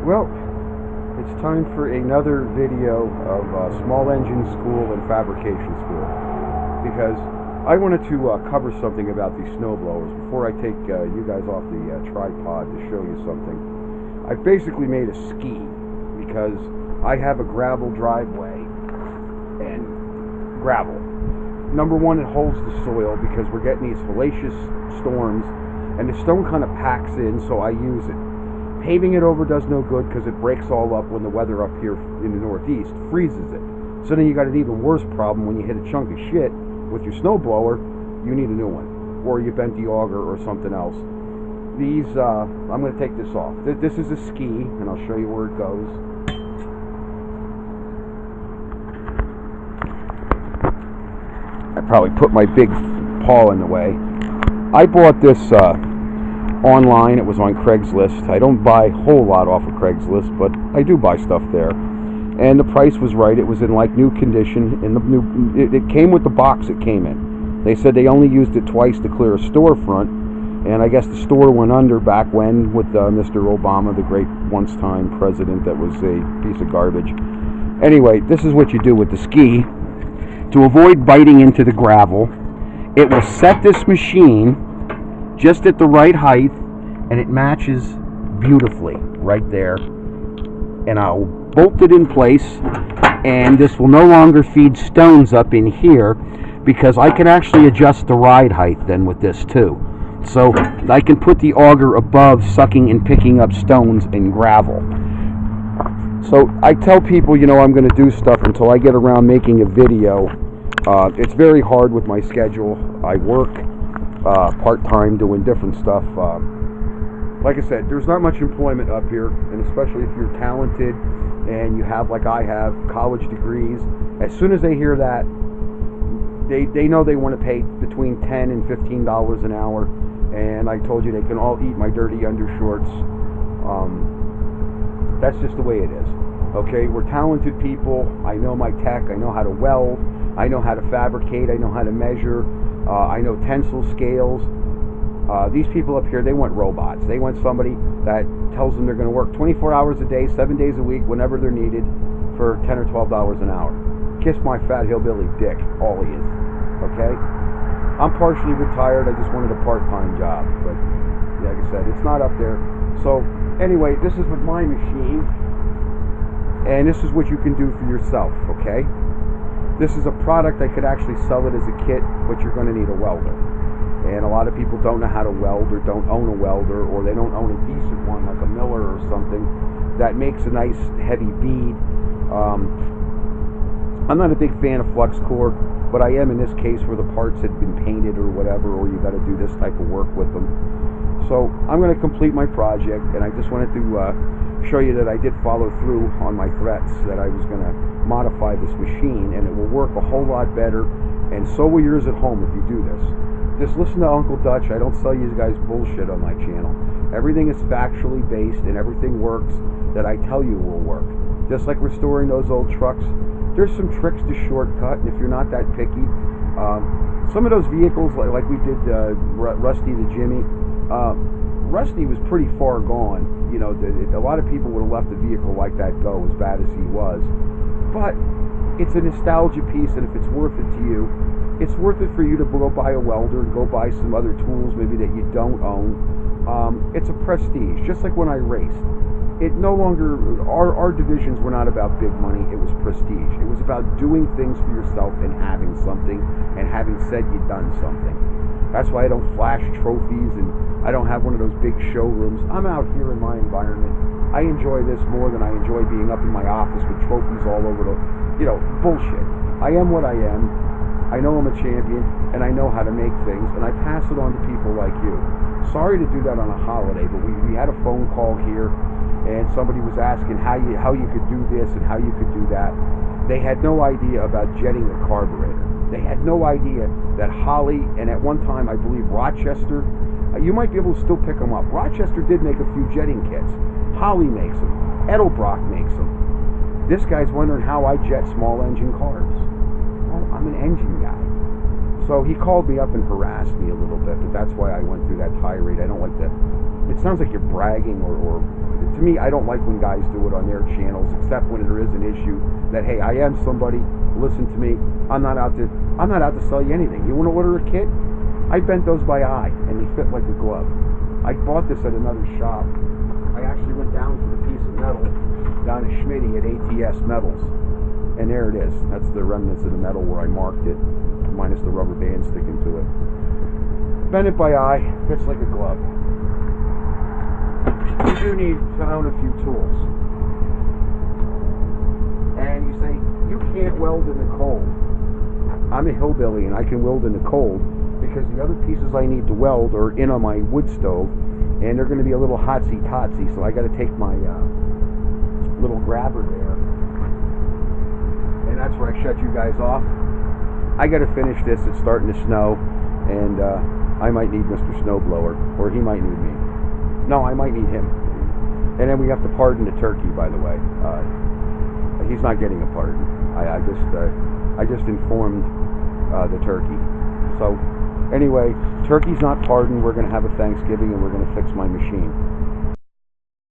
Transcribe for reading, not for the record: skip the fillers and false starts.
Well, it's time for another video of small engine school and fabrication school, because I wanted to cover something about these snowblowers before I take you guys off the tripod to show you something. I basically made a ski because I have a gravel driveway, and gravel, number one, it holds the soil because we're getting these hellacious storms and the stone kind of packs in, so I use it. Paving it over does no good because it breaks all up when the weather up here in the Northeast freezes it. So then you got an even worse problem when you hit a chunk of shit with your snowblower. You need a new one, or you bent the auger or something else. These, I'm going to take this off. This is a ski, and I'll show you where it goes. I probably put my big paw in the way. I bought this online. It was on Craigslist. I don't buy a whole lot off of Craigslist, but I do buy stuff there. And the price was right. It was in like new condition. In the new, it came with the box it came in. They said they only used it twice to clear a storefront, and I guess the store went under back when with Mr. Obama, the great once-time president that was a piece of garbage. Anyway, this is what you do with the ski. To avoid biting into the gravel, it will set this machine just at the right height, and it matches beautifully right there. And I'll bolt it in place, and this will no longer feed stones up in here because I can actually adjust the ride height then with this too. So I can put the auger above sucking and picking up stones and gravel. So I tell people, you know, I'm going to do stuff until I get around making a video. It's very hard with my schedule. I work part-time doing different stuff. Like I said, there's not much employment up here, and especially if you're talented and you have, like I have, college degrees. As soon as they hear that, they know they want to pay between $10 and $15 an hour, and I told you they can all eat my dirty undershorts. That's just the way it is. Okay, we're talented people. I know my tech. I know how to weld. I know how to fabricate. I know how to measure. I know tensile scales. These people up here, they want robots. They want somebody that tells them they're going to work 24 hours a day, 7 days a week, whenever they're needed, for $10 or $12 an hour. Kiss my fat hillbilly dick, all he is. Okay? I'm partially retired. I just wanted a part-time job. But, like I said, it's not up there. So, anyway, this is with my machine. And this is what you can do for yourself, okay? This is a product I could actually sell it as a kit, but you're going to need a welder. And a lot of people don't know how to weld, or don't own a welder, or they don't own a decent one like a Miller or something that makes a nice heavy bead. I'm not a big fan of flux core, but I am in this case where the parts had been painted or whatever, or you got to do this type of work with them. So I'm going to complete my project, and I just wanted to show you that I did follow through on my threats, that I was going to modify this machine, and it will work a whole lot better, and so will yours at home if you do this. Just listen to Uncle Dutch. I don't sell you guys bullshit on my channel. Everything is factually based, and everything works that I tell you will work. Just like restoring those old trucks, there's some tricks to shortcut, and if you're not that picky, some of those vehicles, like we did Rusty to Jimmy, Rusty was pretty far gone. You know, a lot of people would have left a vehicle like that go, as bad as he was. But it's a nostalgia piece, and if it's worth it to you, it's worth it for you to go buy a welder and go buy some other tools maybe that you don't own. It's a prestige, just like when I raced. It no longer, our divisions were not about big money, it was prestige. It was about doing things for yourself and having something, and having said you'd done something. That's why I don't flash trophies, and I don't have one of those big showrooms. I'm out here in my environment. I enjoy this more than I enjoy being up in my office with trophies all over the, you know, bullshit. I am what I am. I know I'm a champion, and I know how to make things, and I pass it on to people like you. Sorry to do that on a holiday, but we had a phone call here, and somebody was asking how you could do this and how you could do that. They had no idea about jetting the carburetor. They had no idea that Harley, and at one time I believe Rochester, you might be able to still pick them up. Rochester did make a few jetting kits. Harley makes them. Edelbrock makes them. This guy's wondering how I jet small engine cars. Well, I'm an engine guy. So he called me up and harassed me a little bit, but that's why I went through that tirade. I don't like that. It sounds like you're bragging, or to me, I don't like when guys do it on their channels, except when there is an issue that, hey, I am somebody, listen to me, I'm not out to sell you anything. You want to order a kit? I bent those by eye, and they fit like a glove. I bought this at another shop. I actually went down for the piece of metal down at Schmitty at ATS Metals, and there it is. That's the remnants of the metal where I marked it, minus the rubber band sticking to it. Bend it by eye, fits like a glove. You do need to own a few tools. And you say, you can't weld in the cold. I'm a hillbilly and I can weld in the cold because the other pieces I need to weld are in on my wood stove, and they're going to be a little hotsy-totsy, so I got to take my little grabber there, and that's where I shut you guys off. I got to finish this. It's starting to snow, and I might need Mr. Snowblower, or he might need me. No, I might need him. And then we have to pardon the turkey, by the way. He's not getting a pardon. I just informed the turkey. So anyway, turkey's not pardoned. We're going to have a Thanksgiving, and we're going to fix my machine.